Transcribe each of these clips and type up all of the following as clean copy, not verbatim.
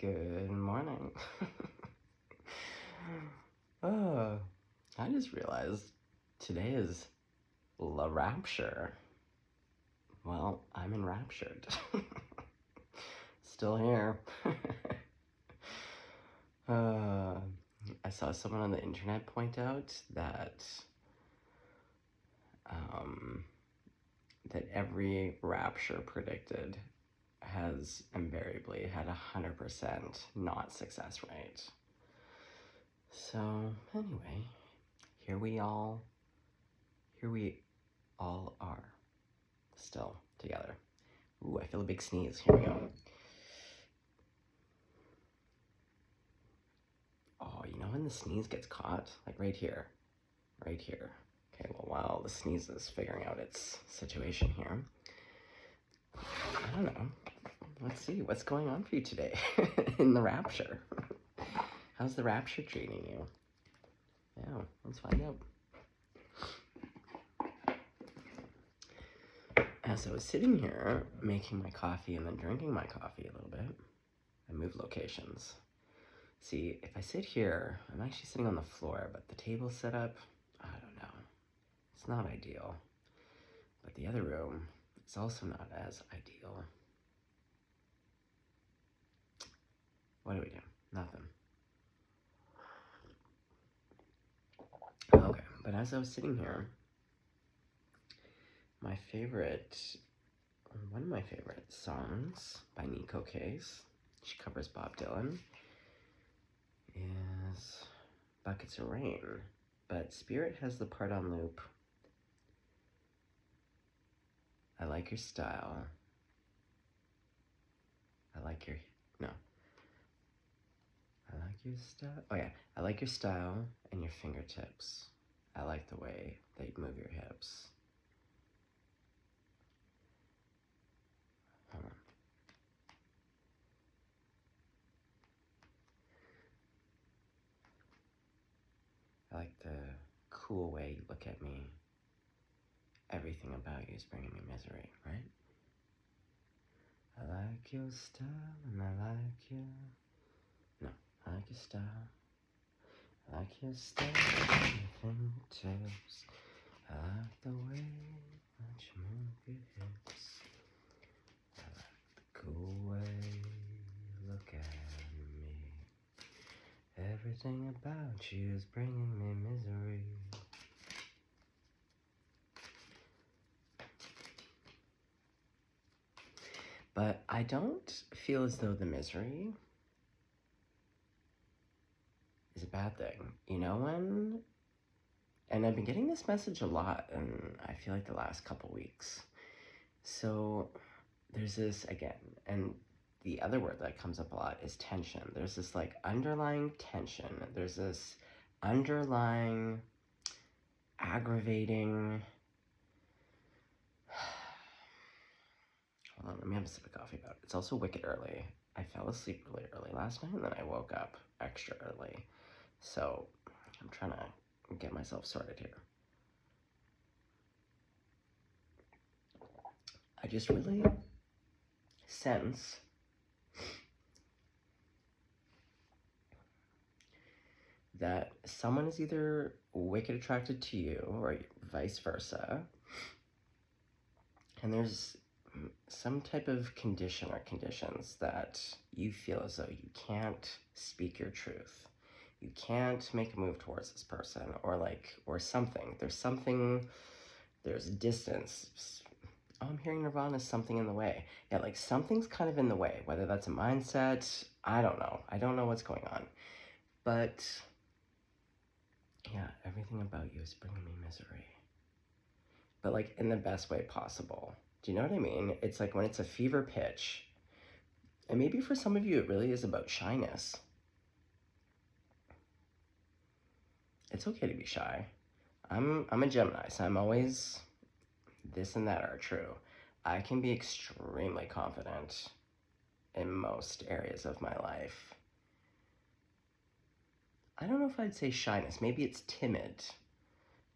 Good morning. Oh, I just realized today is La Rapture. Well, I'm enraptured. Still here. uh, I saw someone on the internet point out that um, that every rapture predicted has invariably had 100% not success rate. So anyway, here we all are still together. Ooh, I feel a big sneeze. Here we go. Oh, you know when the sneeze gets caught? Like right here. Right here. Okay, well, while the sneeze is figuring out its situation here, I don't know. Let's see, what's going on for you today in the rapture? How's the rapture treating you? Yeah, let's find out. As I was sitting here making my coffee and then drinking my coffee a little bit, I moved locations. See, if I sit here, I'm actually sitting on the floor, but the table's set up, I don't know. It's not ideal. But the other room is also not as ideal. What do we do? Nothing. Okay, but as I was sitting here, one of my favorite songs by Nico Case, she covers Bob Dylan, is Buckets of Rain, but Spirit has the part on loop. I like your style. I like your style. Oh yeah, I like your style and your fingertips. I like the way that you move your hips. Hold on. I like the cool way you look at me. Everything about you is bringing me misery, right? I like your style and I like your... No, I like your style. I like your style and your fingertips. I like the way that you move your hips. I like the cool way you look at me. Everything about you is bringing me misery. But I don't feel as though the misery is a bad thing. You know when... And I've been getting this message a lot, and I feel like the last couple weeks. So there's this, again, and the other word that comes up a lot is tension. There's this like underlying tension. There's this underlying aggravating... Hold on, let me have a sip of coffee about it. It's also wicked early. I fell asleep really early last night, and then I woke up extra early. So I'm trying to get myself sorted here. I just really sense that someone is either wicked attracted to you or vice versa, and there's some type of condition or conditions that you feel as though you can't speak your truth. You can't make a move towards this person, or something. There's distance. Oh, I'm hearing Nirvana, something in the way. Yeah, like something's kind of in the way, whether that's a mindset, I don't know. I don't know what's going on. But yeah, everything about you is bringing me misery. But like in the best way possible. Do you know what I mean? It's like when it's a fever pitch, and maybe for some of you it really is about shyness. It's okay to be shy. I'm a Gemini, so I'm always this and that are true. I can be extremely confident in most areas of my life. I don't know if I'd say shyness. Maybe it's timid,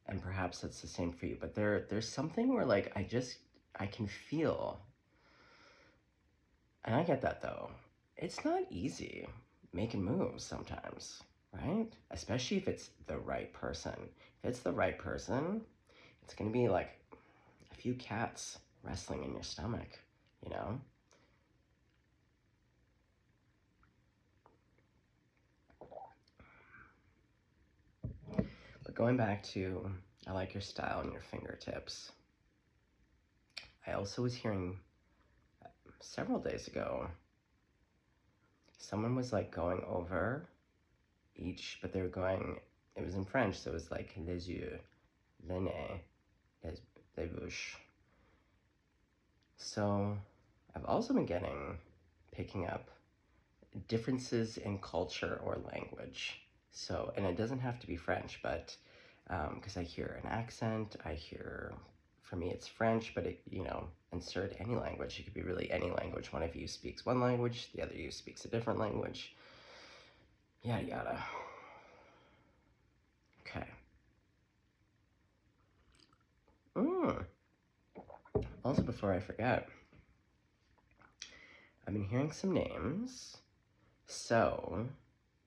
and perhaps that's the same for you. But there's something where like I can feel, and I get that though. it's not easy making moves sometimes, right? Especially if it's the right person. If it's the right person, it's gonna be like a few cats wrestling in your stomach, you know? But going back to, I like your style and your fingertips. I also was hearing several days ago, someone was like going over each, but they were going, it was in French, so it was like les yeux, le nez, les bouches. So I've also been picking up differences in culture or language. So, and it doesn't have to be French, but because I hear an accent, I hear, for me it's French, but it, you know, insert any language. It could be really any language. One of you speaks one language, the other you speaks a different language. Yada yada. Okay. Also, before I forget, I've been hearing some names. So,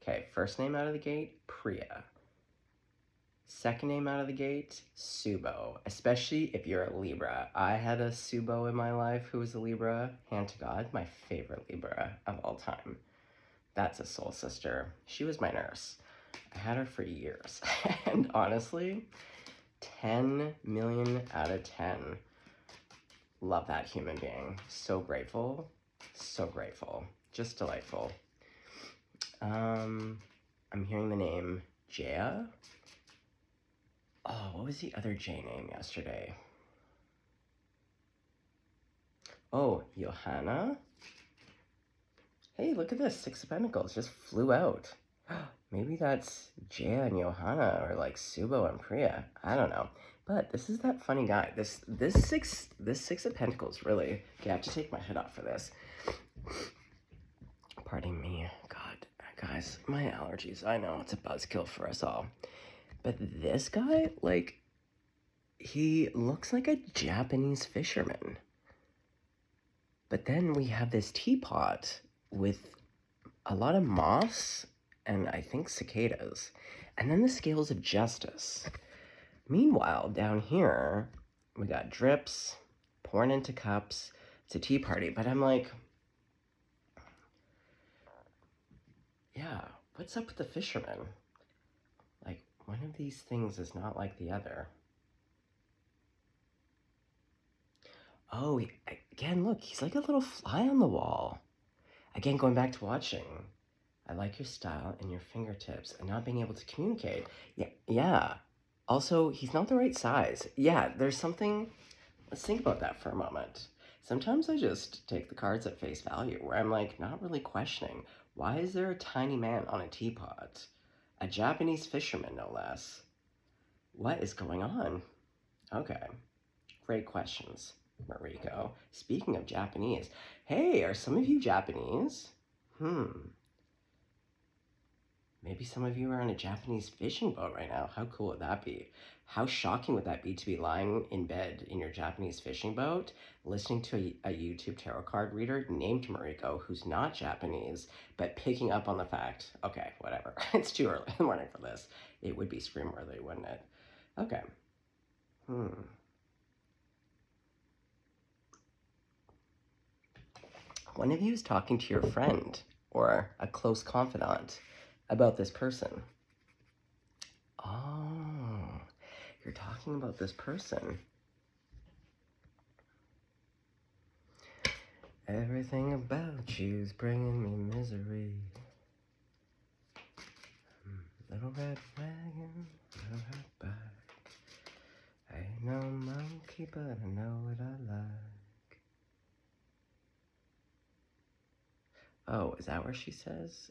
okay, first name out of the gate, Priya. Second name out of the gate, Subo, especially if you're a Libra. I had a Subo in my life who was a Libra. Hand to God, my favorite Libra of all time. That's a soul sister. She was my nurse. I had her for years. And honestly, 10 million out of 10. Love that human being. So grateful. So grateful. Just delightful. I'm hearing the name Jaya. Oh, what was the other J name yesterday? Oh, Johanna. Hey, look at this. 6 of Pentacles just flew out. Maybe that's Jaya and Johanna, or like Subo and Priya. I don't know. But this is that funny guy. This six of Pentacles, really. Okay, I have to take my head off for this. Pardon me. God, guys, my allergies. I know, it's a buzzkill for us all. But this guy, like, he looks like a Japanese fisherman. But then we have this teapot with a lot of moss and I think cicadas. And then the scales of justice. Meanwhile, down here, we got drips pouring into cups. It's a tea party. But I'm like, yeah, what's up with the fisherman? Like, one of these things is not like the other. Oh, again, look, he's like a little fly on the wall. Again, going back to watching. I like your style and your fingertips and not being able to communicate. Yeah. Also, he's not the right size. Yeah, there's something, let's think about that for a moment. Sometimes I just take the cards at face value where I'm like, not really questioning. Why is there a tiny man on a teapot? A Japanese fisherman, no less. What is going on? Okay, great questions, Mariko. Speaking of Japanese, hey, are some of you Japanese? Maybe some of you are on a Japanese fishing boat right now. How cool would that be? How shocking would that be to be lying in bed in your Japanese fishing boat, listening to a YouTube tarot card reader named Mariko, who's not Japanese, but picking up on the fact, okay, whatever, it's too early in the morning for this. It would be scream-worthy, wouldn't it? Okay. One of you is talking to your friend or a close confidant about this person. Oh, you're talking about this person. Everything about you's bringing me misery. Little red wagon, little red bike. I ain't no monkey, but I know what I like. Oh, is that where she says?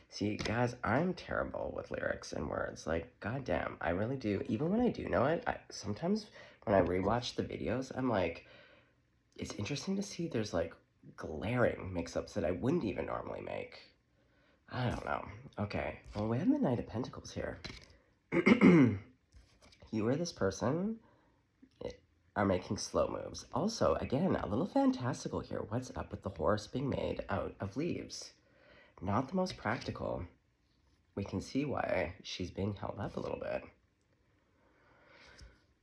See, guys, I'm terrible with lyrics and words. Like, goddamn, I really do. Even when I do know it, sometimes when I rewatch the videos, I'm like, it's interesting to see there's like glaring mix-ups that I wouldn't even normally make. I don't know. Okay, well, we have the Knight of Pentacles here. You are this person. are making slow moves. Also, again, a little fantastical here. What's up with the horse being made out of leaves? Not the most practical. We can see why she's being held up a little bit.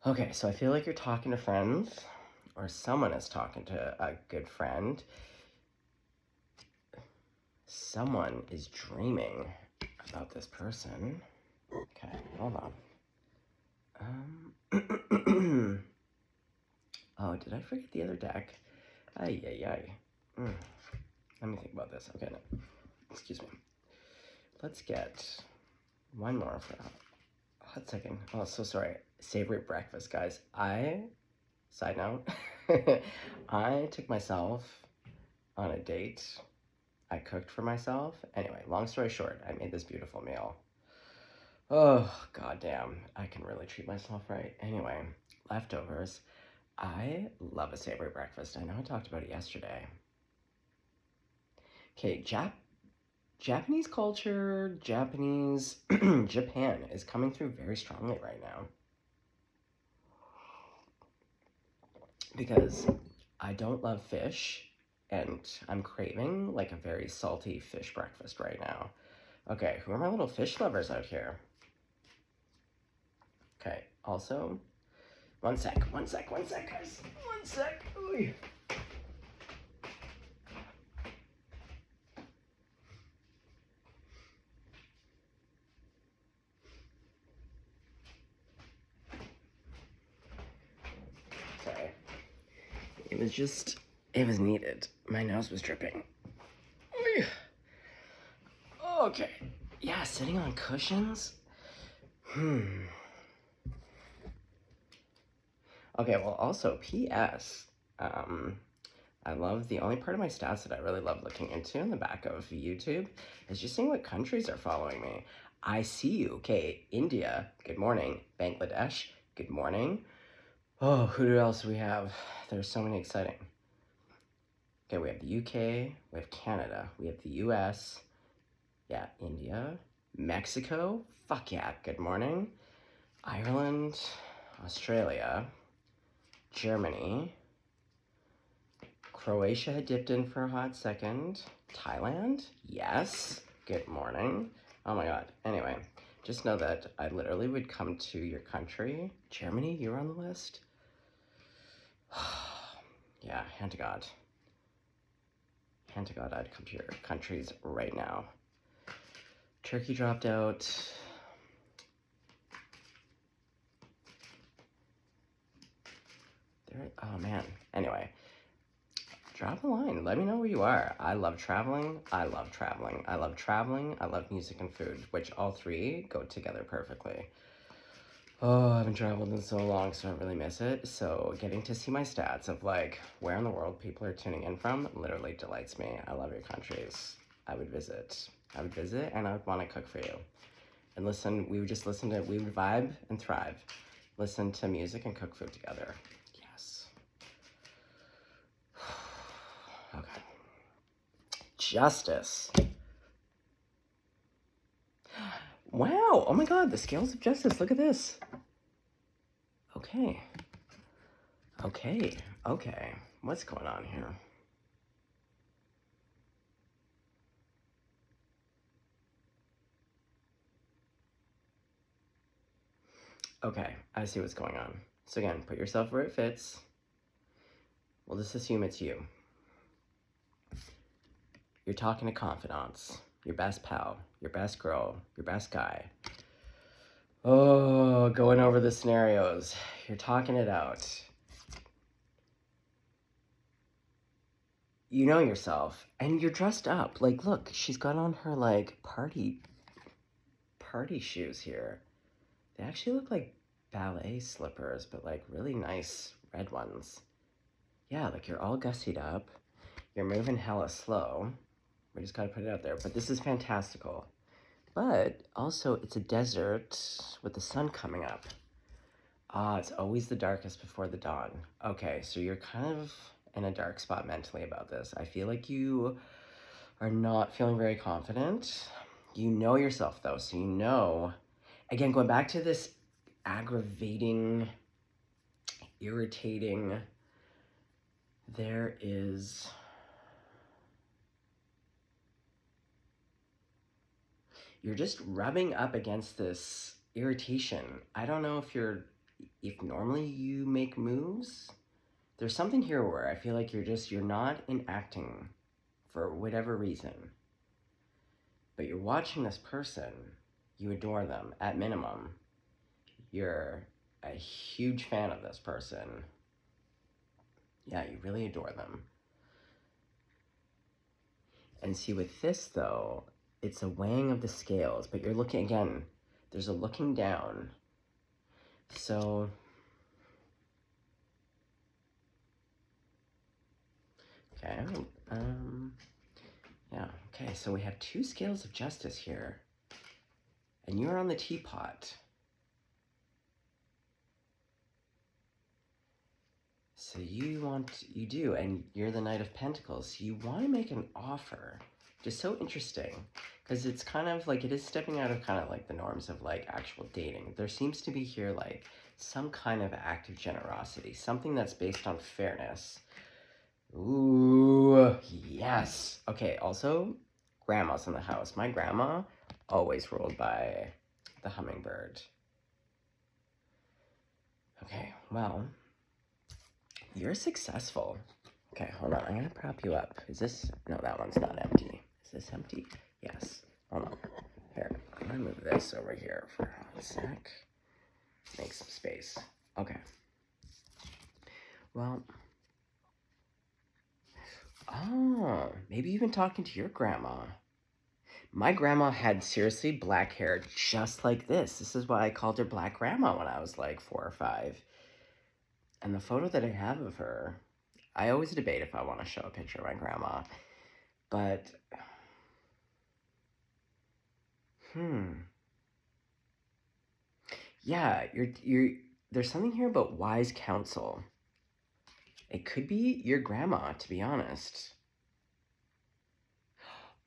Okay, so I feel like you're talking to friends, or someone is talking to a good friend. Someone is dreaming about this person. Okay, hold on. Oh, did I forget the other deck? Ay, ay, ay. Let me think about this. Okay, no. Excuse me. Let's get one more for a hot second. Oh, so sorry. Savory breakfast, guys. Side note, I took myself on a date. I cooked for myself. Anyway, long story short, I made this beautiful meal. Oh, goddamn. I can really treat myself right. Anyway, leftovers. I love a savory breakfast. I know I talked about it yesterday. Okay, Japanese culture, Japan is coming through very strongly right now. Because I don't love fish, and I'm craving like a very salty fish breakfast right now. Okay, who are my little fish lovers out here? Okay, also, one sec, guys. One sec. Ooh. Sorry. It was needed. My nose was dripping. Okay. Yeah, sitting on cushions? Okay, well, also, P.S. I love the only part of my stats that I really love looking into in the back of YouTube is just seeing what countries are following me. I see you. Okay, India, good morning. Bangladesh, good morning. Oh, who else do we have? There's so many exciting. Okay, we have the UK, we have Canada, we have the US, yeah, India, Mexico, fuck yeah, good morning. Ireland, Australia, Germany, Croatia had dipped in for a hot second. Thailand? Yes. Good morning. Oh my god. Anyway, just know that I literally would come to your country. Germany, you're on the list? Yeah, hand to God. Hand to God, I'd come to your countries right now. Turkey dropped out. Oh man. Anyway. Drop a line. Let me know where you are. I love traveling. I love traveling. I love traveling. I love music and food, which all three go together perfectly. Oh, I haven't traveled in so long, so I really miss it. So getting to see my stats of like where in the world people are tuning in from literally delights me. I love your countries. I would visit. And I would want to cook for you. And listen, we would vibe and thrive. Listen to music and cook food together. Yes. Okay. Justice. Wow. Oh my god, the scales of justice. Look at this. Okay. What's going on here? Okay, I see what's going on. So again, put yourself where it fits. We'll just assume it's you. You're talking to confidants, your best pal, your best girl, your best guy. Oh, going over the scenarios. You're talking it out. You know yourself, and you're dressed up. Like, look, she's got on her, like, party shoes here. They actually look like ballet slippers, but, like, really nice red ones. Yeah, like, you're all gussied up. You're moving hella slow. We just gotta put it out there. But this is fantastical. But also, it's a desert with the sun coming up. It's always the darkest before the dawn. Okay, so you're kind of in a dark spot mentally about this. I feel like you are not feeling very confident. You know yourself, though, so you know. Again, going back to this aggravating irritating. There is... You're just rubbing up against this irritation. I don't know if normally you make moves. There's something here where I feel like you're not enacting for whatever reason. But you're watching this person, you adore them, at minimum. You're a huge fan of this person. Yeah, you really adore them. And see, with this, though, it's a weighing of the scales, but you're looking, again, there's a looking down. So, okay, yeah, okay, so we have 2 scales of justice here. And you're on the teapot. So you do, and you're the Knight of Pentacles. So you want to make an offer. Just so interesting, because it's kind of like, it is stepping out of kind of like the norms of like actual dating. There seems to be here like some kind of act of generosity, something that's based on fairness. Ooh, yes. Okay, also, grandma's in the house. My grandma always ruled by the hummingbird. Okay, well, you're successful. Okay, hold on. I'm going to prop you up. Is this... No, that one's not empty. Is this empty? Yes. Hold on. Here, I'm going to move this over here for a sec. Make some space. Okay. Well... Oh, maybe you've been talking to your grandma. My grandma had seriously black hair just like this. This is why I called her Black Grandma when I was like 4 or 5. And the photo that I have of her, I always debate if I want to show a picture of my grandma. But, yeah, there's something here about wise counsel. It could be your grandma, to be honest.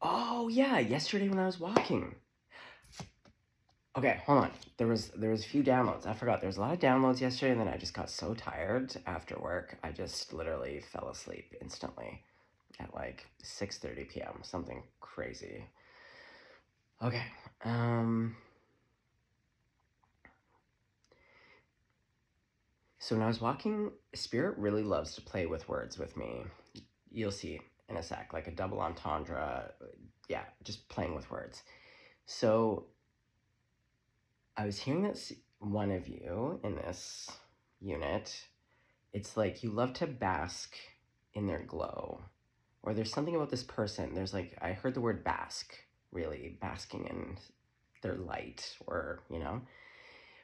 Oh, yeah, yesterday when I was walking. Okay, hold on. There was a few downloads. I forgot. There was a lot of downloads yesterday, and then I just got so tired after work. I just literally fell asleep instantly at like 6:30 p.m. Something crazy. Okay. So when I was walking, Spirit really loves to play with words with me. You'll see in a sec, like a double entendre. Yeah, just playing with words. So I was hearing that one of you in this unit, it's like you love to bask in their glow. Or there's something about this person. There's like, I heard the word bask, really, basking in their light, or, you know.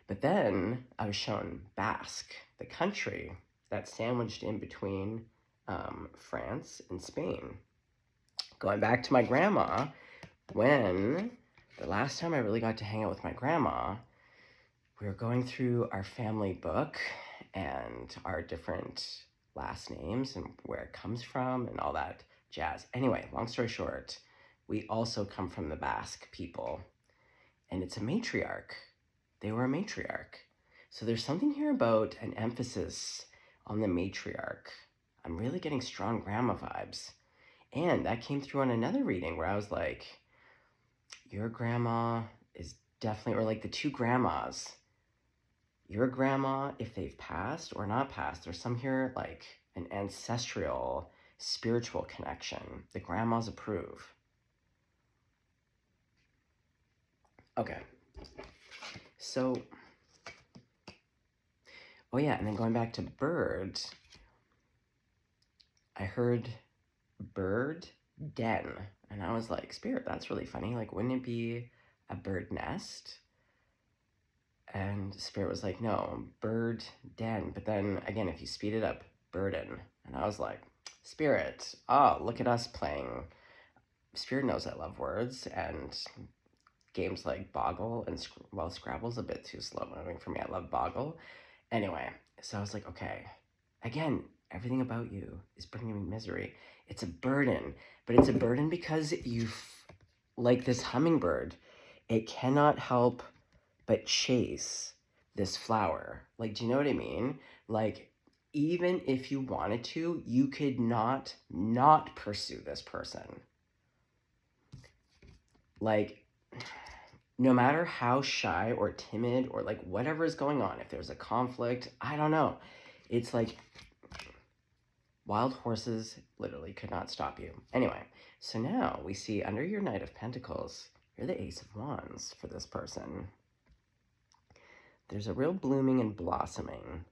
But then I was shown Basque, the country that's sandwiched in between France and Spain. Going back to my grandma, when the last time I really got to hang out with my grandma, we were going through our family book and our different last names and where it comes from and all that jazz. Anyway, long story short, we also come from the Basque people, and it's a matriarch. They were a matriarch. So there's something here about an emphasis on the matriarch. I'm really getting strong grandma vibes. And that came through on another reading where I was like, your grandma is definitely, or like the 2 grandmas. Your grandma, if they've passed or not passed, there's some here like an ancestral, spiritual connection. The grandmas approve. Okay. So, oh yeah, and then going back to bird, I heard bird den, and I was like, Spirit, that's really funny. Like, wouldn't it be a bird nest? And Spirit was like, no, bird den. But then again, if you speed it up, burden. And I was like, Spirit, oh, look at us playing. Spirit knows I love words, and games like Boggle and, well, Scrabble's a bit too slow moving for me. I love Boggle. Anyway, so I was like, okay, again, everything about you is bringing me misery. It's a burden, but it's a burden because like this hummingbird, it cannot help but chase this flower. Like, do you know what I mean? Like, even if you wanted to, you could not pursue this person. Like, no matter how shy or timid or like whatever is going on, if there's a conflict, I don't know. It's like wild horses literally could not stop you. Anyway, so now we see under your Knight of Pentacles, you're the Ace of Wands for this person. There's a real blooming and blossoming.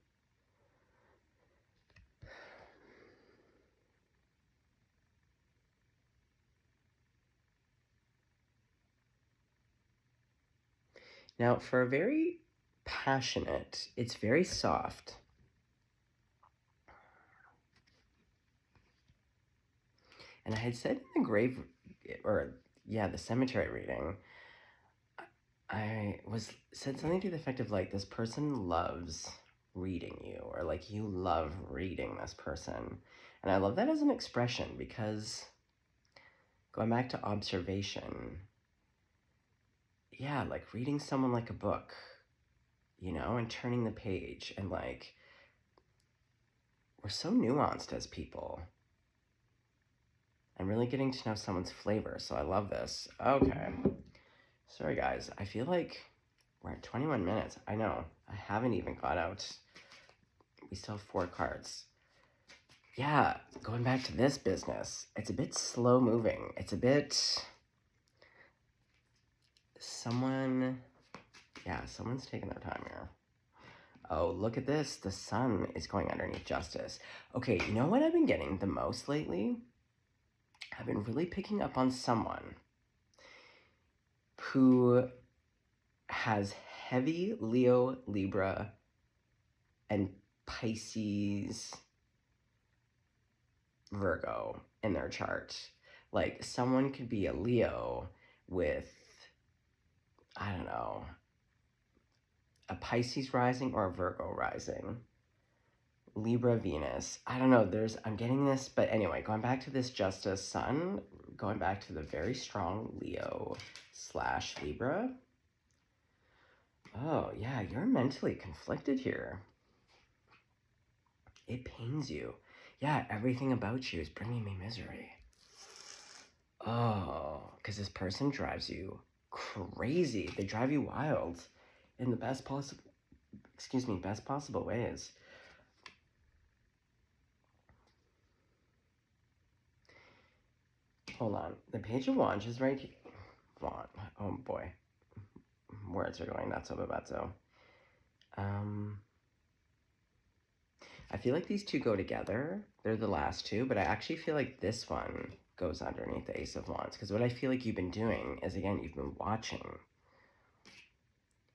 Now, for a very passionate, it's very soft. And I had said in the cemetery reading, I said something to the effect of like, this person loves reading you, or like you love reading this person. And I love that as an expression because going back to observation, yeah, like reading someone like a book, you know, and turning the page, and like, we're so nuanced as people. I'm really getting to know someone's flavor, so I love this. Okay. Sorry, guys. I feel like we're at 21 minutes. I know. I haven't even got out. We still have 4 cards. Yeah, going back to this business, it's a bit slow moving. It's a bit... someone's taking their time here. Oh, look at this. The sun is going underneath Justice. Okay, you know what I've been getting the most lately? I've been really picking up on someone who has heavy Leo, Libra, and Pisces, Virgo in their chart. Like, someone could be a Leo with, I don't know, a Pisces rising or a Virgo rising. Libra, Venus. I don't know, I'm getting this, but anyway, going back to this Justice Sun, going back to the very strong Leo/Libra. Oh, yeah, you're mentally conflicted here. It pains you. Yeah, everything about you is bringing me misery. Oh, because this person drives you crazy. They drive you wild in the best possible ways. Hold on. The Page of Wands is right here. Oh boy. Words are going nuts over Betzo. I feel like these two go together. They're the last two, but I actually feel like this one goes underneath the Ace of Wands. Because what I feel like you've been doing is, again, you've been watching.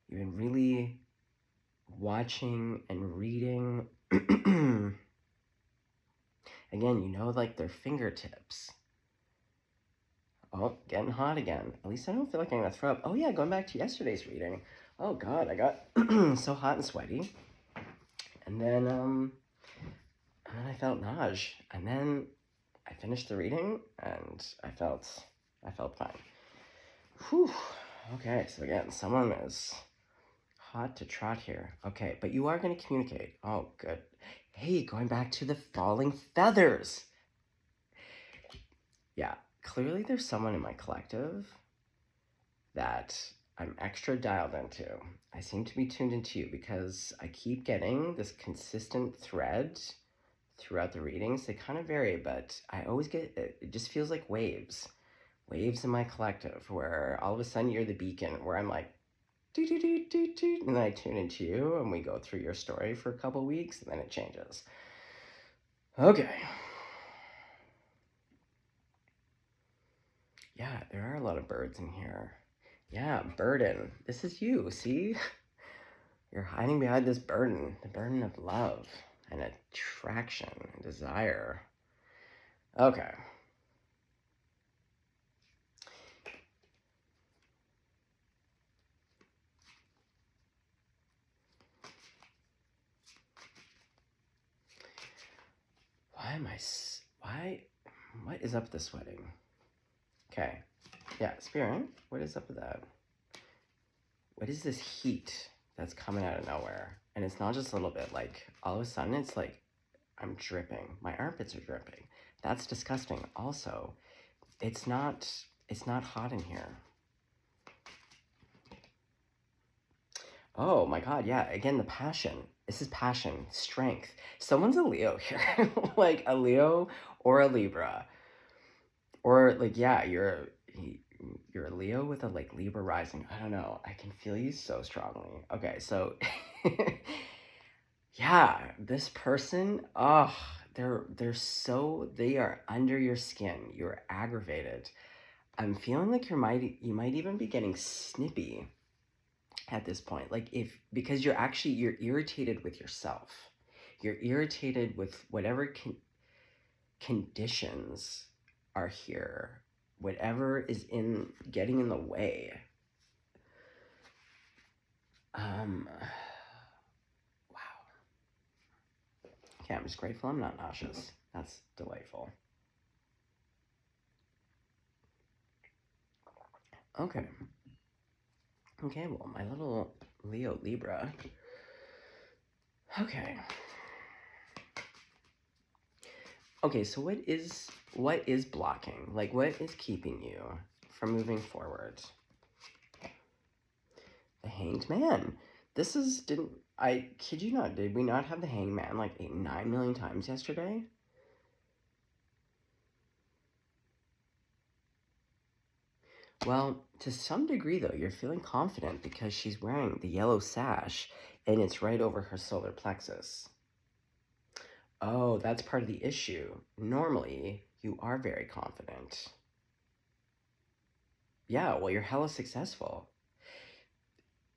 You've been really watching and reading. Again, you know, like their fingertips. Oh, getting hot again. At least I don't feel like I'm going to throw up. Oh, yeah, going back to yesterday's reading. Oh, God, I got so hot and sweaty. And then I felt nausea. And then I finished the reading, and I felt fine. Whew. Okay, so again, someone is hot to trot here. Okay, but you are going to communicate. Oh, good. Hey, going back to the falling feathers. Yeah, clearly there's someone in my collective that I'm extra dialed into. I seem to be tuned into you because I keep getting this consistent thread throughout the readings. They kind of vary, but I always get, it just feels like waves in my collective, where all of a sudden you're the beacon, where I'm like, do, and then I tune into you, and we go through your story for a couple weeks, and then it changes. Okay. Yeah, there are a lot of birds in here. Yeah, burden. This is you, see? You're hiding behind this burden, the burden of love and attraction and desire. Okay. What is up with the sweating? Okay. Yeah, Spirit, what is up with that? What is this heat that's coming out of nowhere? And it's not just a little bit, like, all of a sudden it's like I'm dripping. My armpits are dripping. That's disgusting. Also, it's not hot in here. Oh my God, yeah. Again, the passion. This is passion, strength. Someone's a Leo here. Like a Leo or a Libra. Or like, yeah, you're a Leo with a like Libra rising. I don't know. I can feel you so strongly. Okay, so yeah, this person, oh, they are under your skin. You're aggravated. I'm feeling like you might even be getting snippy at this point. Like because you're irritated with yourself. You're irritated with whatever conditions are here. Whatever is getting in the way. Wow. Okay, I'm just grateful I'm not nauseous. That's delightful. Okay. Okay, well, my little Leo Libra. Okay. Okay, so what is blocking? Like, what is keeping you from moving forward? The Hanged Man. I kid you not, did we not have the Hanged Man like 9 million times yesterday? Well, to some degree, though, you're feeling confident because she's wearing the yellow sash and it's right over her solar plexus. Oh, that's part of the issue. Normally, you are very confident. Yeah, well, you're hella successful.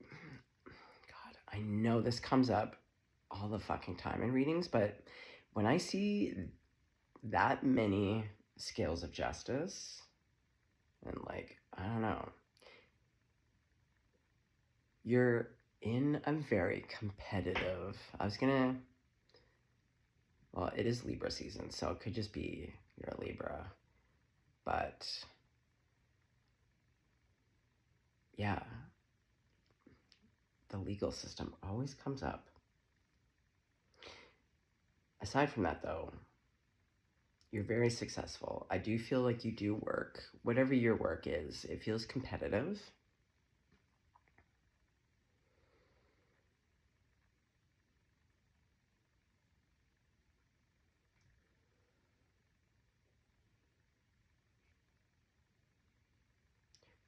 God, I know this comes up all the fucking time in readings, but when I see that many scales of justice, and like, I don't know, you're in a very competitive, well, it is Libra season, so it could just be you're a Libra, but yeah, the legal system always comes up. Aside from that, though, you're very successful. I do feel like you do work. Whatever your work is, it feels competitive.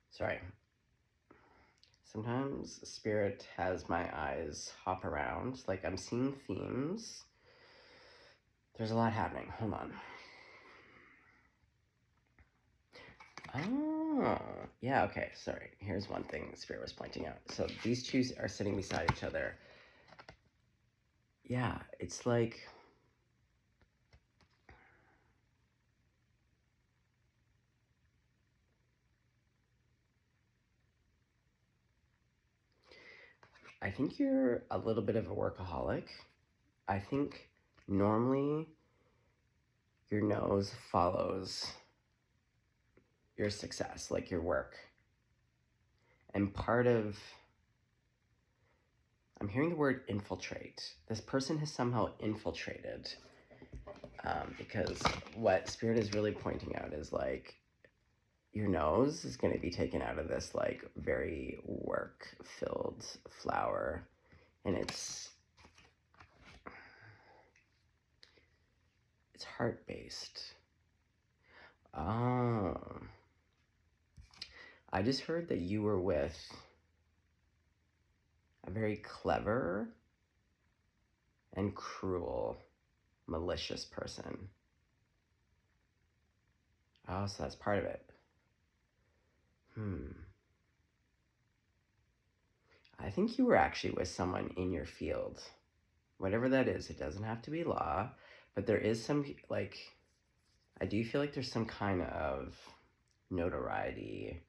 Sorry. Sometimes Spirit has my eyes hop around. Like I'm seeing themes. There's a lot happening. Hold on. Oh, yeah, okay, sorry. Here's one thing Spirit was pointing out. So these two are sitting beside each other. Yeah, it's like... I think you're a little bit of a workaholic. I think normally your nose follows your success, like your work. And I'm hearing the word infiltrate. This person has somehow infiltrated. Because what Spirit is really pointing out is like, your nose is going to be taken out of this like very work-filled flower. And it's heart-based. Oh. I just heard that you were with a very clever and cruel, malicious person. Oh, so that's part of it. I think you were actually with someone in your field. Whatever that is, it doesn't have to be law, but there is some, like, I do feel like there's some kind of notoriety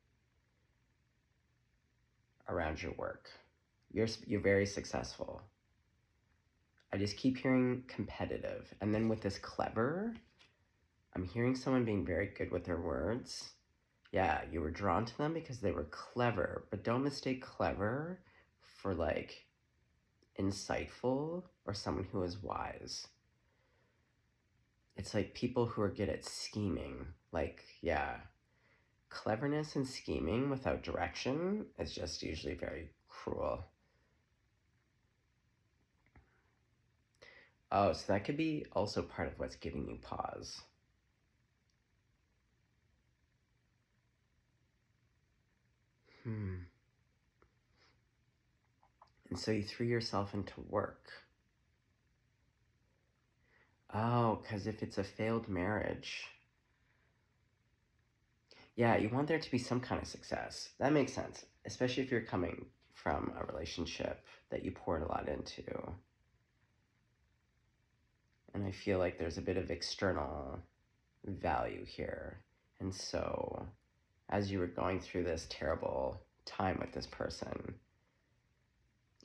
around your work. You're very successful. I just keep hearing competitive. And then with this clever, I'm hearing someone being very good with their words. Yeah, you were drawn to them because they were clever, but don't mistake clever for like insightful or someone who is wise. it's like people who are good at scheming. Like, yeah, cleverness and scheming without direction is just usually very cruel. Oh, so that could be also part of what's giving you pause. And so you threw yourself into work. Oh, because if it's a failed marriage, yeah, you want there to be some kind of success. That makes sense, especially if you're coming from a relationship that you poured a lot into. And I feel like there's a bit of external value here. And so, as you were going through this terrible time with this person,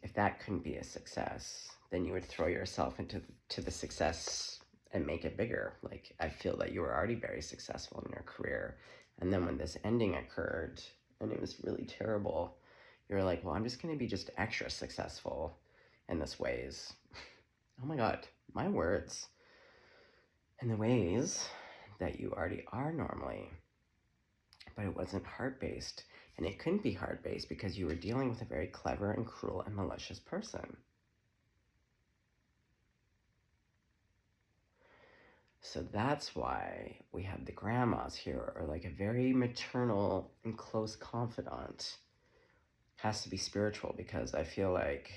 if that couldn't be a success, then you would throw yourself into the success and make it bigger. Like, I feel that you were already very successful in your career. And then when this ending occurred and it was really terrible, you were like, well, I'm just going to be just extra successful in this ways. Oh my God, my words. In the ways that you already are normally. But it wasn't heart-based. And it couldn't be heart-based because you were dealing with a very clever and cruel and malicious person. So that's why we have the grandmas here, or like a very maternal and close confidant. Has to be spiritual, because I feel like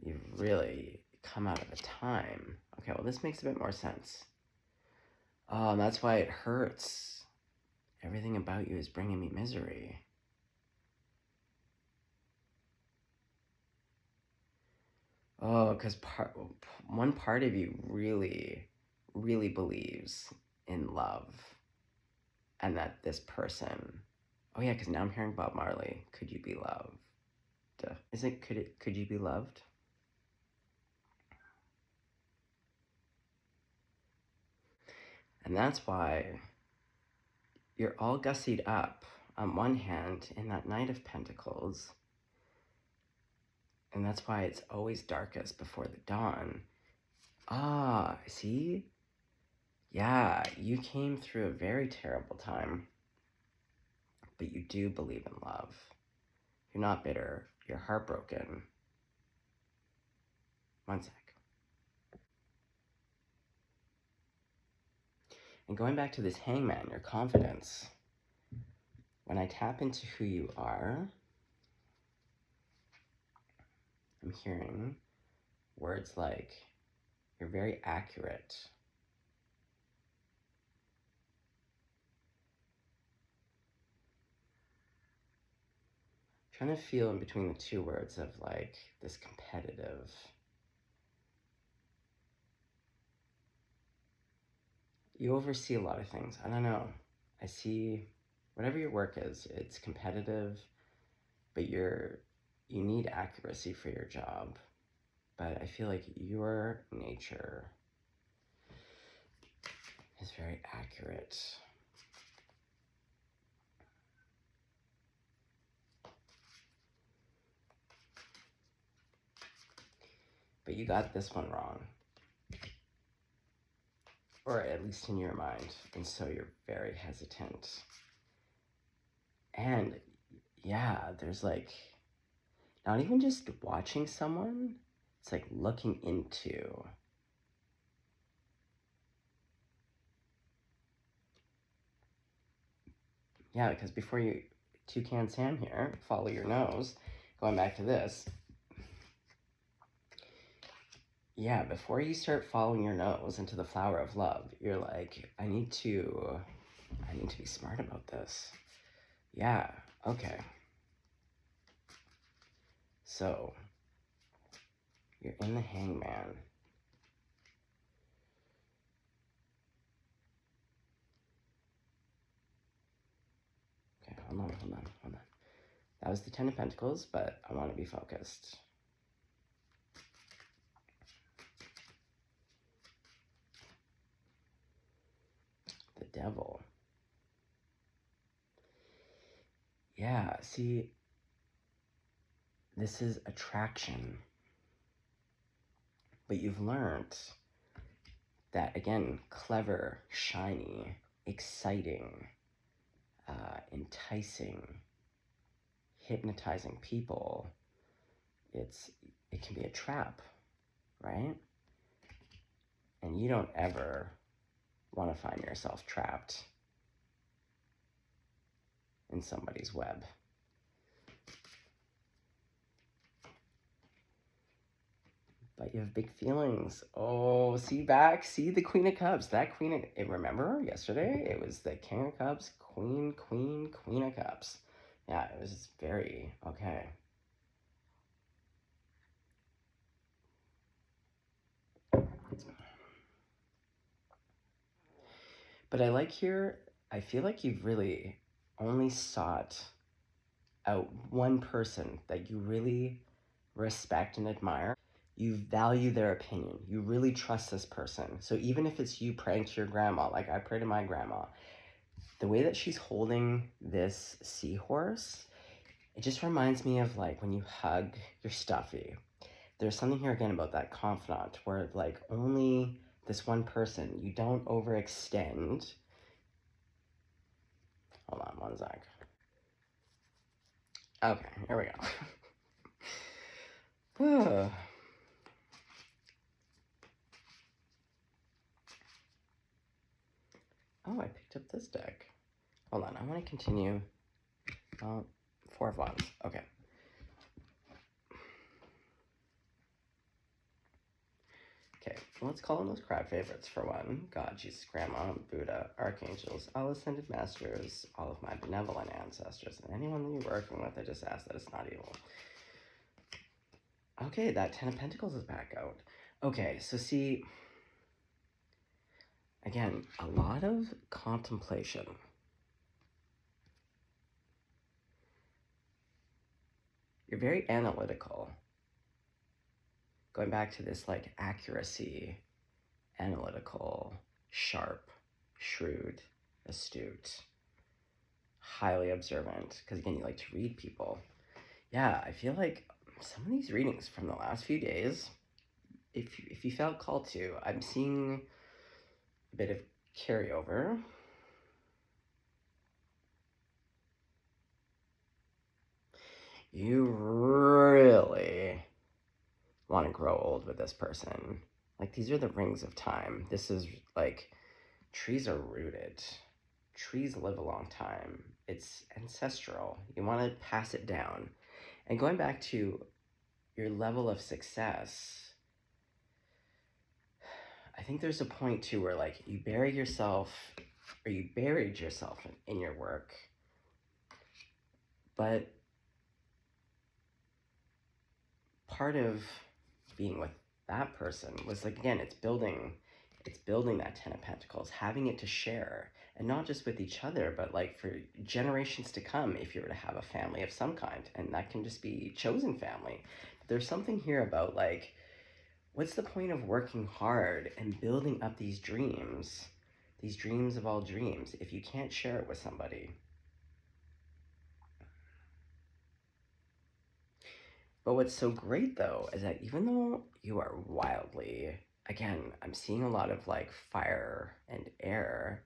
you've really come out of a time. Okay, well, this makes a bit more sense. Oh, and that's why it hurts. Everything about you is bringing me misery. Oh, because one part of you really, really believes in love, and that this person. Oh yeah, because now I'm hearing Bob Marley. Could you be loved? Is it? Could you be loved? And that's why you're all gussied up on one hand in that Knight of Pentacles. And that's why it's always darkest before the dawn. Ah, see? Yeah, you came through a very terrible time, but you do believe in love. You're not bitter. You're heartbroken. One sec. And going back to this hangman, your confidence. When I tap into who you are, I'm hearing words like, you're very accurate. I'm trying to feel in between the two words of like this competitive. You oversee a lot of things. I don't know. I see whatever your work is, it's competitive, but you need accuracy for your job. But I feel like your nature is very accurate. But you got this one wrong. Or at least in your mind. And so you're very hesitant. And yeah, there's like, not even just watching someone, it's like looking into. Yeah, because before you, Toucan Sam here, follow your nose, going back to this. Yeah, before you start following your nose into the flower of love, you're like, I need to be smart about this. Yeah, okay. So, you're in the hangman. Okay, hold on. That was the Ten of Pentacles, but I want to be focused. The Devil. Yeah, see, this is attraction. But you've learned that, again, clever, shiny, exciting, enticing, hypnotizing people, it can be a trap, right? And you don't ever want to find yourself trapped in somebody's web. But you have big feelings. Oh, see the Queen of Cups. Remember yesterday? It was the King of Cups, Queen of Cups. Yeah, it was very, okay. But I feel like you've really only sought out one person that you really respect and admire. You value their opinion. You really trust this person. So even if it's you praying to your grandma, like I pray to my grandma, the way that she's holding this seahorse, it just reminds me of like when you hug your stuffy. There's something here again about that confidant where like only this one person, you don't overextend. Hold on one sec. Okay, here we go. Oh, I picked up this deck. Hold on, I want to continue. Four of Wands. Okay. Okay, let's call in those crowd favorites for one. God, Jesus, Grandma, Buddha, Archangels, all Ascended Masters, all of my benevolent ancestors, and anyone that you're working with, I just ask that it's not evil. Okay, that Ten of Pentacles is back out. Okay, so see, again, a lot of contemplation. You're very analytical. Going back to this like accuracy, analytical, sharp, shrewd, astute, highly observant, because again, you like to read people. Yeah, I feel like some of these readings from the last few days, if you felt called to, I'm seeing a bit of carryover. You really want to grow old with this person. Like, these are the rings of time. This is like, trees are rooted. Trees live a long time. It's ancestral. You want to pass it down. And going back to your level of success, I think there's a point too where like you buried yourself in your work, but part of being with that person was like, again, it's building that Ten of Pentacles, having it to share, and not just with each other, but like for generations to come if you were to have a family of some kind, and that can just be chosen family. There's something here about like, what's the point of working hard and building up these dreams of all dreams, if you can't share it with somebody? But what's so great though is that even though you are wildly, again, I'm seeing a lot of like fire and air,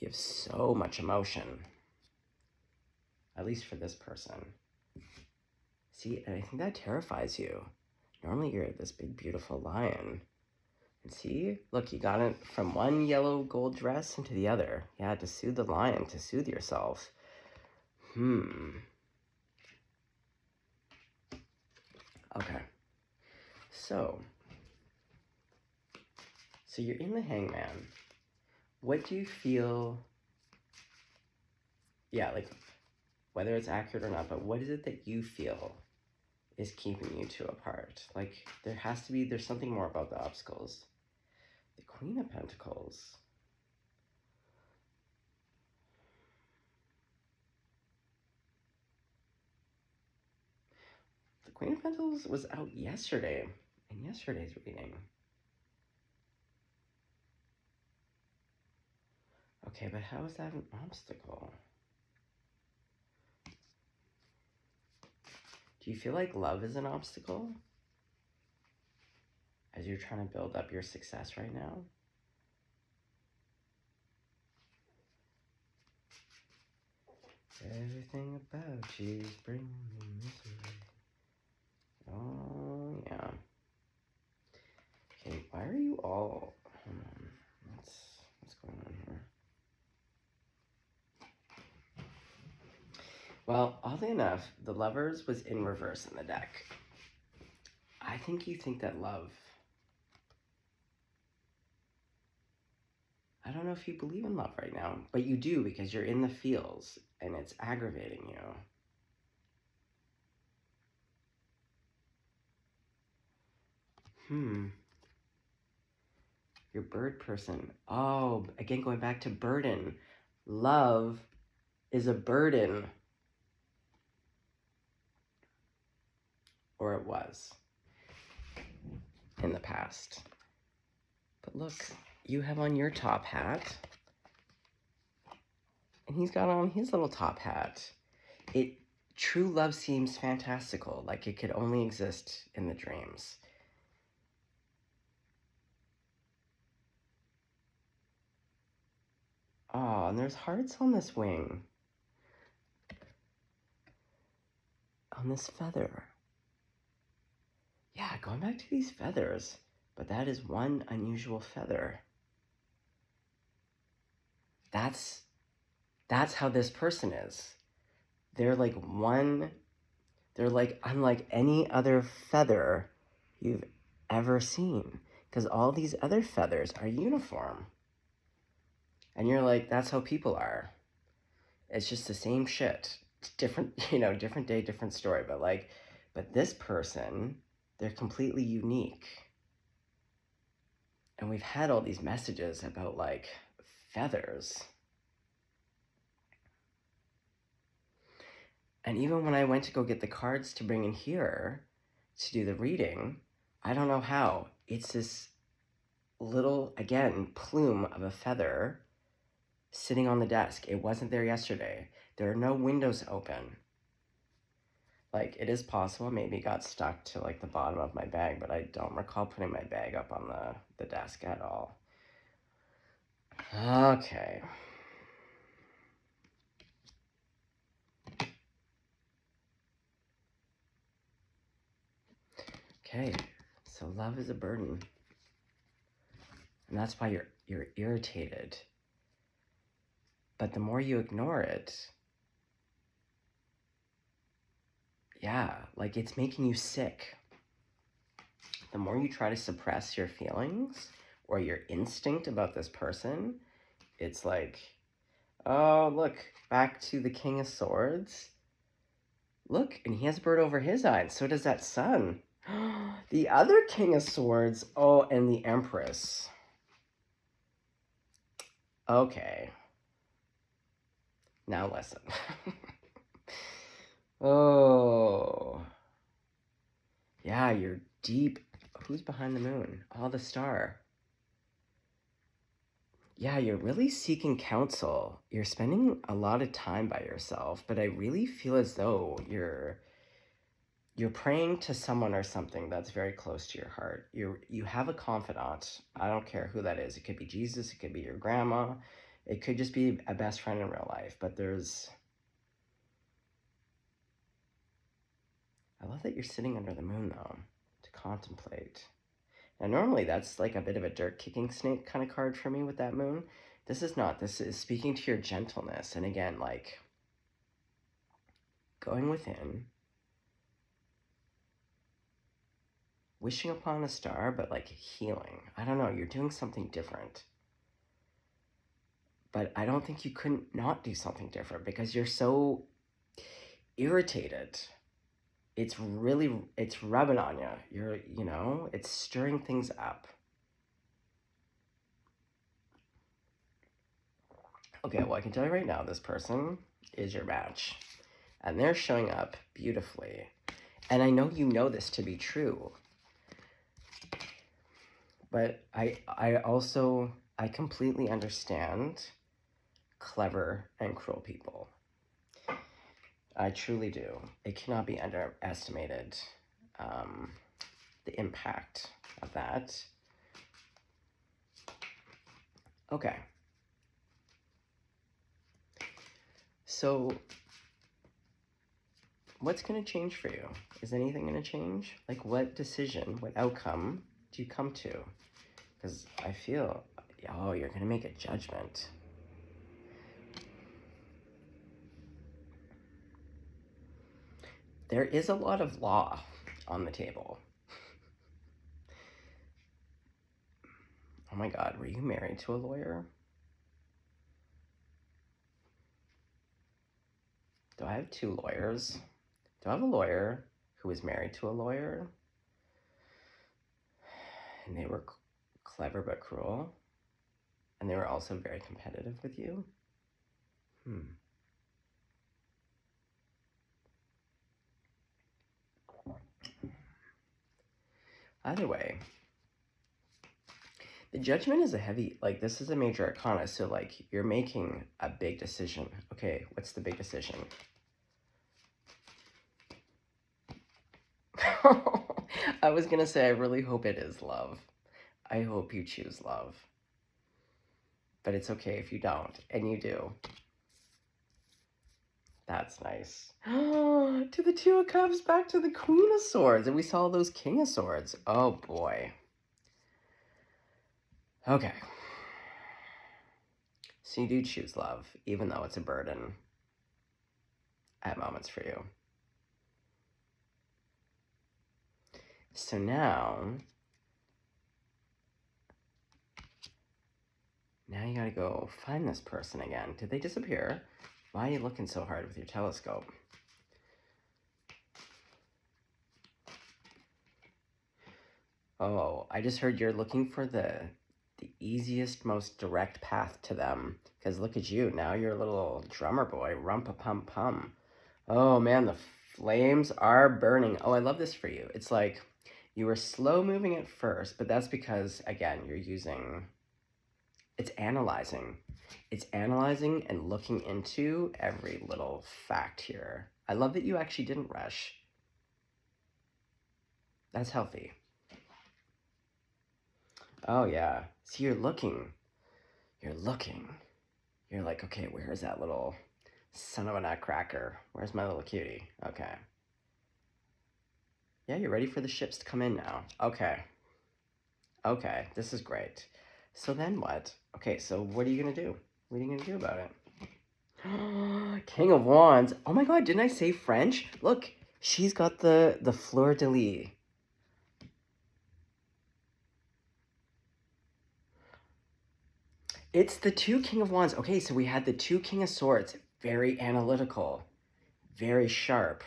you have so much emotion, at least for this person. See, and I think that terrifies you. Normally you're this big, beautiful lion. And see, look, you got it from one yellow gold dress into the other. Yeah, to soothe the lion, to soothe yourself. Okay. So you're in the Hangman. What do you feel? Yeah, like, whether it's accurate or not, but what is it that you feel is keeping you two apart? Like, there's something more about the obstacles. The Queen of Pentacles. The Queen of Pentacles was out yesterday, in yesterday's reading. Okay, but how is that an obstacle? Do you feel like love is an obstacle? as you're trying to build up your success right now. Everything about you is bringing me misery. Oh, yeah. Okay, why are you all... Hold on. What's going on here? Well, oddly enough, the Lovers was in reverse in the deck. I think you think that love... I don't know if you believe in love right now, but you do because you're in the feels and it's aggravating you. Your bird person. Oh, again, going back to burden. Love is a burden. Or it was in the past. But look, you have on your top hat. And he's got on his little top hat. True love seems fantastical, like it could only exist in the dreams. Oh, and there's hearts on this wing. On this feather. Yeah, going back to these feathers. But that is one unusual feather. That's how this person is. They're like unlike any other feather you've ever seen. Because all these other feathers are uniform. And you're like, that's how people are. It's just the same shit. It's different, different day, different story. But this person, they're completely unique. And we've had all these messages about like feathers. And even when I went to go get the cards to bring in here to do the reading, I don't know how. It's this little, again, plume of a feather sitting on the desk. It wasn't there yesterday. There are no windows open. Like, it is possible maybe it got stuck to like the bottom of my bag, but I don't recall putting my bag up on the desk at all. Okay. Okay, so love is a burden. And that's why you're irritated. But the more you ignore it, yeah, like it's making you sick. The more you try to suppress your feelings or your instinct about this person, it's like, oh, look, back to the King of Swords. Look, and he has a bird over his eye, and so does that sun. The other King of Swords, oh, and the Empress. Okay. Now listen. Oh. Yeah, you're deep. Who's behind the moon? Oh, the star. Yeah, you're really seeking counsel. You're spending a lot of time by yourself, but I really feel as though you're praying to someone or something that's very close to your heart. You have a confidant. I don't care who that is. It could be Jesus, it could be your grandma, it could just be a best friend in real life, but I love that you're sitting under the moon though, to contemplate. Now normally that's like a bit of a dirt kicking snake kind of card for me with that moon. This is not. This is speaking to your gentleness. And again, like going within, wishing upon a star, but like healing. I don't know, you're doing something different. But I don't think you couldn't not do something different because you're so irritated. It's rubbing on you. It's stirring things up. Okay, well, I can tell you right now, this person is your match. And they're showing up beautifully. And I know you know this to be true. But I completely understand clever and cruel people. I truly do. It cannot be underestimated. the impact of that. Okay. So what's going to change for you? Is anything going to change? Like, what decision, what outcome do you come to? Because I feel, oh, you're going to make a judgment. There is a lot of law on the table. Oh my God, were you married to a lawyer? Do I have two lawyers? Do I have a lawyer who was married to a lawyer? And they were clever but cruel? And they were also very competitive with you? Either way, the judgment is a heavy, like, this is a major arcana, so, like, you're making a big decision. Okay, what's the big decision? I was gonna say, I really hope it is love. I hope you choose love. But it's okay if you don't, and you do. That's nice. To the Two of Cups, back to the Queen of Swords, and we saw those King of Swords. Oh boy. Okay. So you do choose love, even though it's a burden at moments for you. So now you gotta go find this person again. Did they disappear? Why are you looking so hard with your telescope? Oh, I just heard you're looking for the easiest, most direct path to them. Because look at you, now you're a little drummer boy, rumpa-pum-pum. Oh man, the flames are burning. Oh, I love this for you. It's like you were slow moving at first, but that's because, again, you're using, it's analyzing. It's analyzing and looking into every little fact here. I love that you actually didn't rush. That's healthy. Oh yeah. See, you're looking. You're like, okay, where's that little son of a nutcracker? Where's my little cutie? Okay. Yeah, you're ready for the ships to come in now. Okay. Okay, this is great. So then what? Okay, so what are you going to do? What are you going to do about it? King of Wands. Oh my God, didn't I say French? Look, she's got the fleur-de-lis. It's the two King of Wands. Okay, so we had the two King of Swords. Very analytical. Very sharp.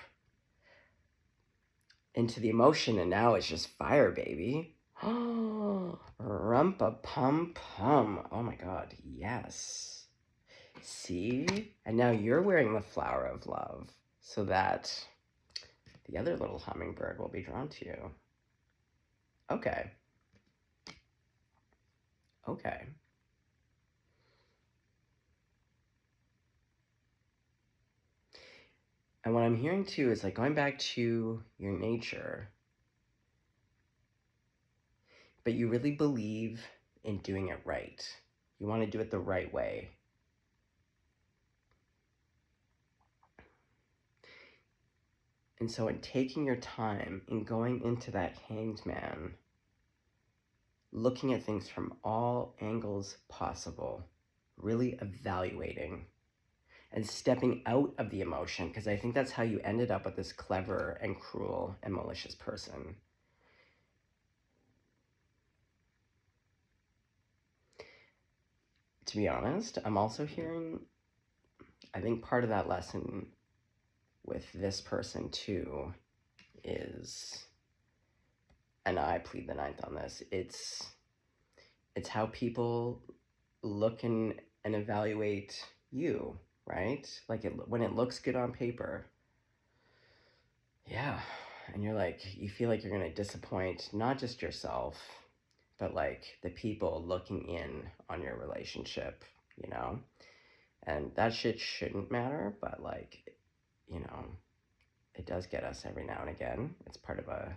Into the emotion, and now it's just fire, baby. Oh, rumpa-pum-pum. Oh my God, yes. See? And now you're wearing the flower of love so that the other little hummingbird will be drawn to you. Okay. Okay. And what I'm hearing too is like going back to your nature, but you really believe in doing it right. You want to do it the right way. And so in taking your time, in going into that Hanged Man, looking at things from all angles possible, really evaluating and stepping out of the emotion, because I think that's how you ended up with this clever and cruel and malicious person. To be honest, I'm also hearing, I think part of that lesson with this person too is, and I plead the ninth on this, it's how people look and evaluate you, right? Like when it looks good on paper, yeah, and you're like, you feel like you're gonna disappoint not just yourself, but like the people looking in on your relationship, you know? And that shit shouldn't matter, but like, you know, it does get us every now and again. It's part of a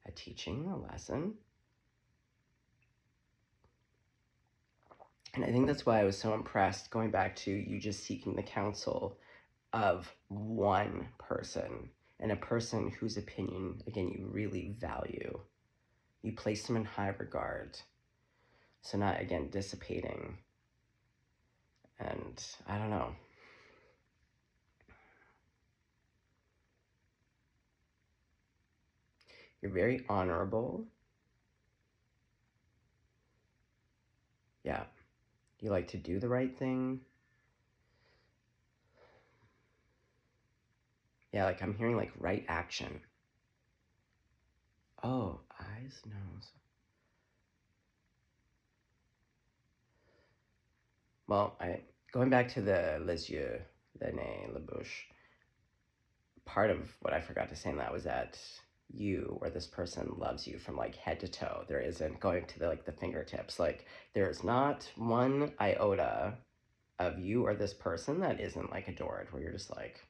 a teaching, a lesson. And I think that's why I was so impressed, going back to you just seeking the counsel of one person, and a person whose opinion, again, you really value. You place them in high regard. So not, again, dissipating. And I don't know. You're very honorable. Yeah. You like to do the right thing. Yeah, like I'm hearing like right action. Oh, eyes, nose. Well, going back to the les yeux, le nez, la bouche, part of what I forgot to say in that was that you or this person loves you from like head to toe. There isn't going to the fingertips. Like there's not one iota of you or this person that isn't like adored, where you're just like,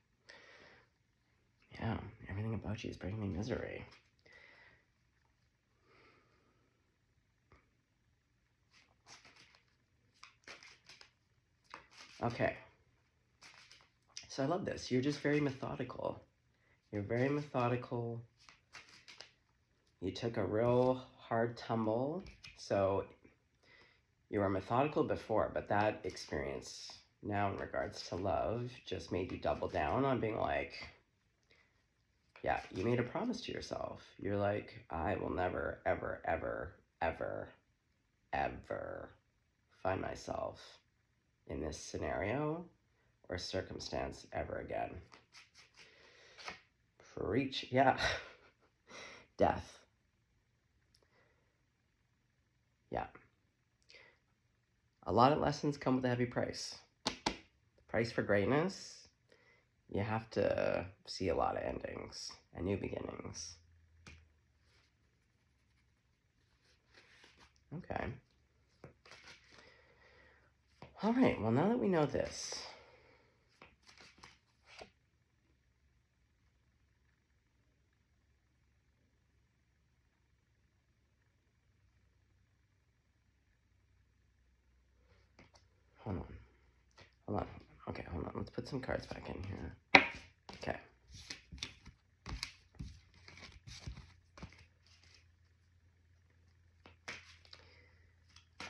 yeah, everything about you is bringing me misery. Okay. So I love this. You're just very methodical. You're very methodical. You took a real hard tumble. So you were methodical before, but that experience now in regards to love just made you double down on being like, yeah, you made a promise to yourself. You're like, I will never, ever, ever, ever, ever find myself in this scenario or circumstance ever again. Preach. Yeah. Death. Yeah. A lot of lessons come with a heavy price. The price for greatness, you have to see a lot of endings and new beginnings. Okay. All right, well, now that we know this, hold on. Okay, hold on. Let's put some cards back in here. Okay.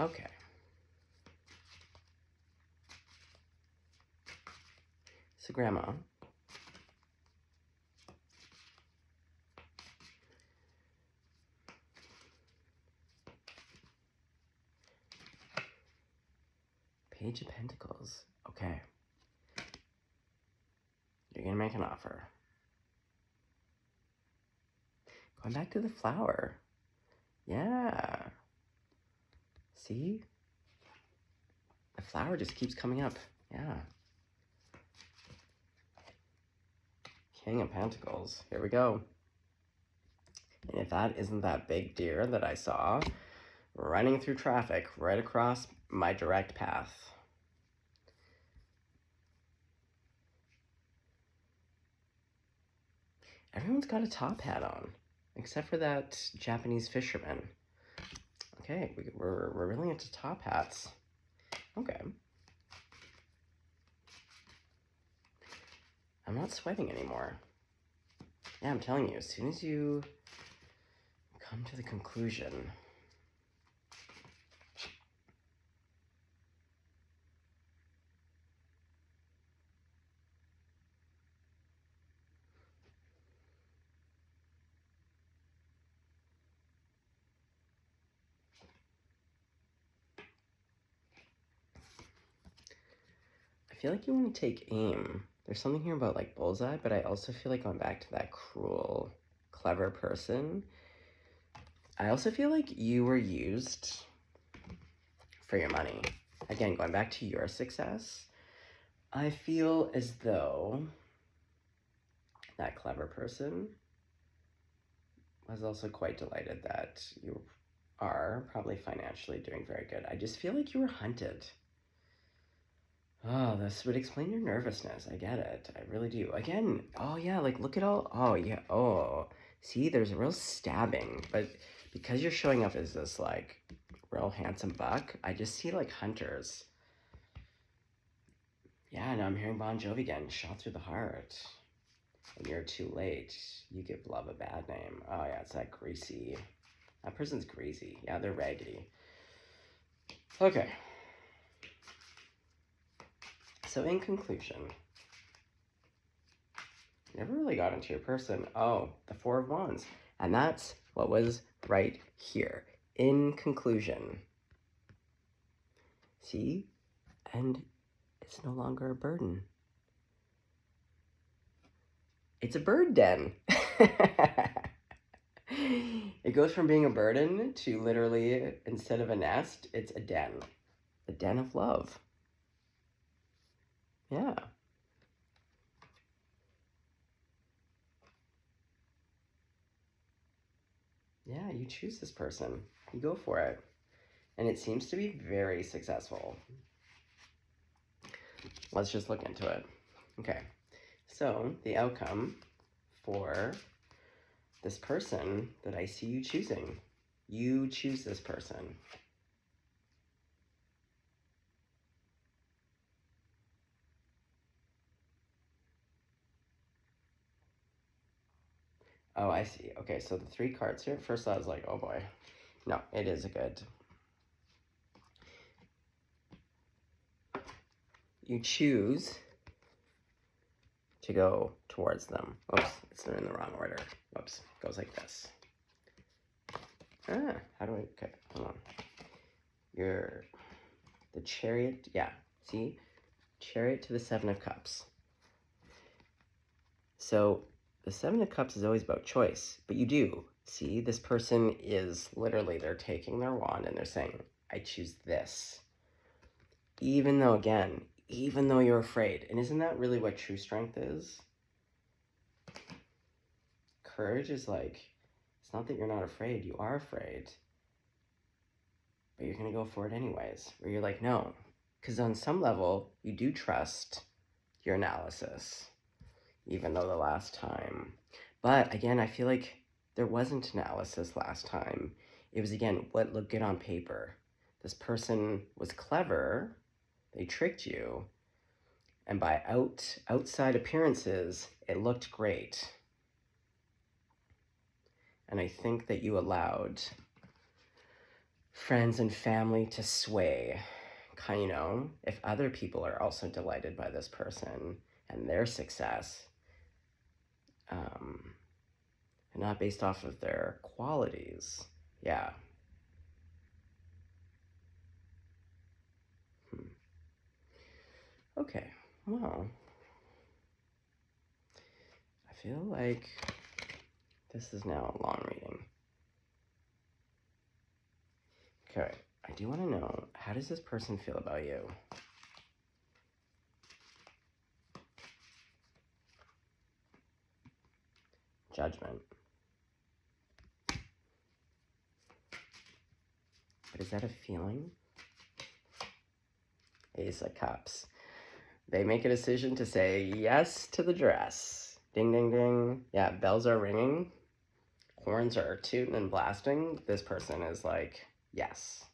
Okay. So, Grandma, Page of Pentacles. Okay. You're going to make an offer. Going back to the flower. Yeah. See? The flower just keeps coming up. Yeah. King of Pentacles. Here we go. And if that isn't that big deer that I saw running through traffic right across my direct path. Everyone's got a top hat on, except for that Japanese fisherman. Okay, we're really into top hats. Okay. I'm not sweating anymore. Yeah, I'm telling you, as soon as you come to the conclusion, I feel like you want to take aim. There's something here about like bullseye, but I also feel like going back to that cruel, clever person. I also feel like you were used for your money. Again, going back to your success, I feel as though that clever person was also quite delighted that you are probably financially doing very good. I just feel like you were hunted. Oh, this would explain your nervousness. I get it. I really do. Again, oh yeah, like look at all, oh yeah, oh, See, there's a real stabbing, but because you're showing up as this, like, real handsome buck, I just see, like, hunters. Yeah, no, I'm hearing Bon Jovi again, shot through the heart. And you're too late. You give love a bad name. Oh, yeah, it's that greasy. That person's greasy. Yeah, they're raggedy. Okay. So in conclusion, never really got into your person. Oh, the Four of Wands. And that's what was right here. In conclusion. See? And it's no longer a burden. It's a bird den. It goes from being a burden to literally, instead of a nest, it's a den. A den of love. Yeah. Yeah, you choose this person. You go for it. And it seems to be very successful. Let's just look into it. Okay. So, the outcome for this person that I see you choosing. You choose this person. Oh, I see. Okay, so the 3 cards here. First I was like, oh boy. No, it is a good. You choose to go towards them. Oops, it's in the wrong order. Whoops, goes like this. How do I, okay, hold on. The Chariot, yeah, see? Chariot to the 7 of Cups. So the 7 of Cups is always about choice, but you do. See, this person is literally, they're taking their wand and they're saying, I choose this. Even though, again, even though you're afraid. And isn't that really what true strength is? Courage is like, it's not that you're not afraid, you are afraid. But you're going to go for it anyways. Where you're like, no. Because on some level, you do trust your analysis. Even though the last time. But again, I feel like there wasn't analysis last time. It was, again, what looked good on paper. This person was clever. They tricked you. And by outside appearances, it looked great. And I think that you allowed friends and family to sway. Kind of, you know, if other people are also delighted by this person and their success, and not based off of their qualities. Yeah. Okay, well, I feel like this is now a long reading. Okay, I do want to know, how does this person feel about you? Judgment. But is that a feeling? Ace of Cups. They make a decision to say yes to the dress. Ding, ding, ding. Yeah, bells are ringing. Horns are tooting and blasting. This person is like, yes.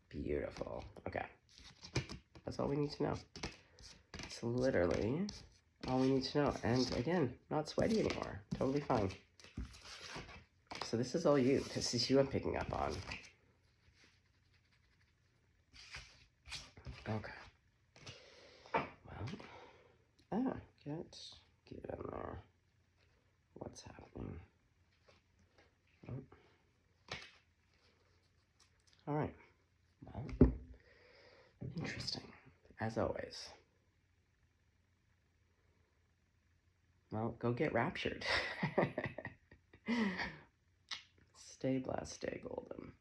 Beautiful. Okay. That's all we need to know. It's literally all we need to know. And again, not sweaty anymore. Totally fine. So this is all you. This is you I'm picking up on. Okay. Well, get in there. What's happening? Oh. All right. Well, interesting, as always. Well, go get raptured. Stay blessed, stay golden.